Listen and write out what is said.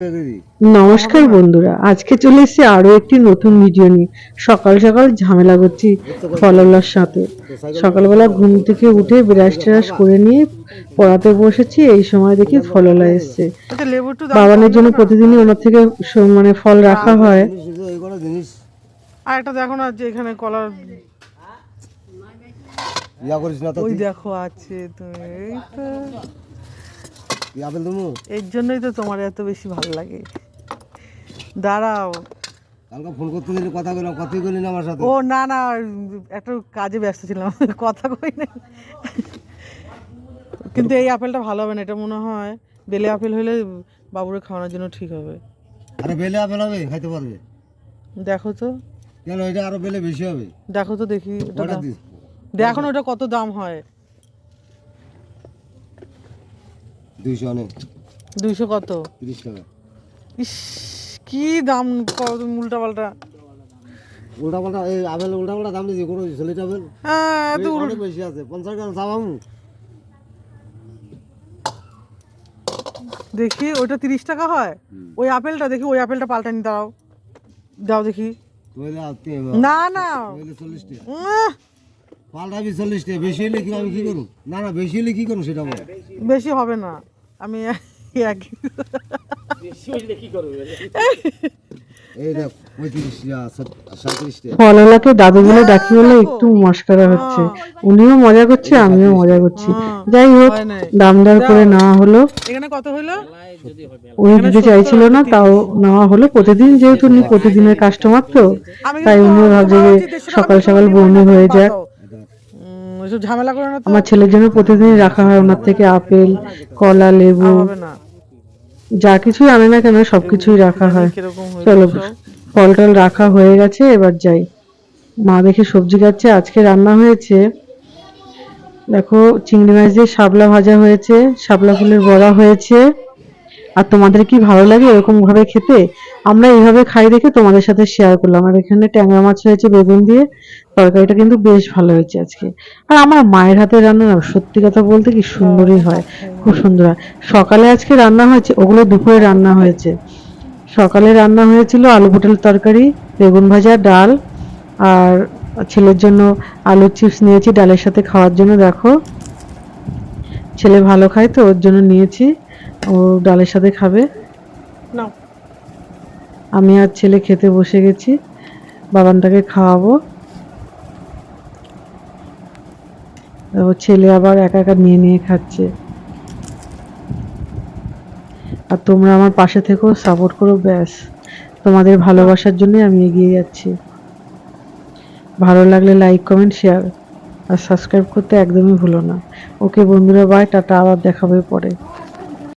নমস্কার বন্ধুরা, আজকে চলে এসেছি আরো একটি নতুন ভিডিও নিয়ে। সকাল সকাল ঝামেলা করছি ফললার সাথে। সকালবেলা ঘুম থেকে উঠে ব্রাশ ট্রাশ করে নিয়ে পড়াতে বসেছি, এই সময় দেখি ফললা এসছে। বাবানের জন্য প্রতিদিনই ওনার থেকে মানে ফল রাখা হয়। আর একটা দেখো না যে এখানে কলার ওই দেখো আছে, তুমি এর জন্যই তো তোমার এত বেশি ভালো লাগে। দাঁড়াও, কালকে ফোন করতে দিলে কথা বললাম, কথাই বলি না আমার সাথে। ও না না, একটু কাজে ব্যস্ত ছিলাম, কথা কই না। কিন্তু এই আপেলটা ভালো হবে না, এটা মনে হয় বেলে আপেল হলে বাবুরে খাওয়ানোর জন্য ঠিক হবে। আরে বেলে আপেল হবে, খাইতে পারবে। দেখো তো কেন, এটা আরো বেলে বেশি হবে। দেখো তো দেখি, দেখো না ওটা কত দাম হয়। 200 অনেক, 200 কত? 30 টাকা। ইস, কি দাম উল্টা পাল্টা। উল্টা পাল্টা এই আপেল উল্টা পাল্টা দাম দিয়েছি, কোনো চল্লিশ আপেল অনেক বেশি আছে। 50 গ্রাম চাবাম। দেখি ওইটা 30 টাকা হয়। ওই আপেলটা দেখি, ওই আপেলটা পাল্টানি দাও, দাও দেখি। না না 40 টাকা পাল্টাবি, 40 টাকা বেশি হলে কি আমি কি করব? না না বেশি হলে কি করব সেটা বল। বেশি হবে না, আমি একই বেশি হলে কি করব? এই দেখ 35 টাকা 37 টাকা। ফললাকে দাদু বলে ডাকি বলে একটু মস্করা হচ্ছে, উনিও মজা করছে আমিও মজা করছি। যাই হোক, দাম দর করে নেওয়া হলো। এখানে কত হলো? উনি দিতে চাইছিল না, তাও নেওয়া হলো। প্রতিদিন যেহেতু উনি প্রতিদিনের কাস্টমার, তো তাই উনিও ভাবছে যে সকাল সকাল বৌনি হয়ে যাক। ঝামেলা করে না। আমার ছেলের জন্য প্রতিদিন রাখা হয় ওনার থেকে আপেল, কলা, লেবু, যা কিছুই আনে না কেন সবকিছুই রাখা হয়। চলো, ফল টল রাখা হয়ে গেছে, এবার যাই। মা দেখে সবজি কাটছে। আজকে রান্না হয়েছে দেখো, চিংড়ি মাছ দিয়ে শাপলা ভাজা হয়েছে, শাপলা ফুলের বড়া হয়েছে। আর তোমাদের কি ভালো লাগে এরকম ভাবে খেতে? আমরা এইভাবে খাই দেখে তোমাদের সাথে শেয়ার করলাম। আর এখানে ট্যাংরা মাছ হয়েছে বেগুন দিয়ে, তরকারিটা কিন্তু বেশ ভালো হয়েছে আজকে। আর আমার মায়ের হাতের রান্না না, সত্যি কথা বলতে কি সুন্দরই হয়, খুব সুন্দর হয়। সকালে আজকে রান্না হয়েছে, ওগুলো দুপুরে রান্না হয়েছে। সকালে রান্না হয়েছিল আলু পটল তরকারি, বেগুন ভাজা, ডাল, আর ছেলের জন্য আলুর চিপস নিয়েছি ডালের সাথে খাওয়ার জন্য। দেখো, ছেলে ভালো খায় তো ওর জন্য নিয়েছি, ও ডালের সাথে খাবে। আমি আর ছেলে খেতে বসে গেছি, বাবানটাকে খাওয়াবো। ও ছেলে আবার একা একা নিয়ে নিয়ে খাচ্ছে। আর তোমরা আমার পাশে থেকো, সাপোর্ট করো, ব্যাস। তোমাদের ভালোবাসার জন্য আমি এগিয়ে যাচ্ছি। ভালো লাগলে লাইক, কমেন্ট, শেয়ার আর সাবস্ক্রাইব করতে একদমই ভুলো না। ওকে বন্ধুরা, বাই, টাটা, আবার দেখাবে পরে।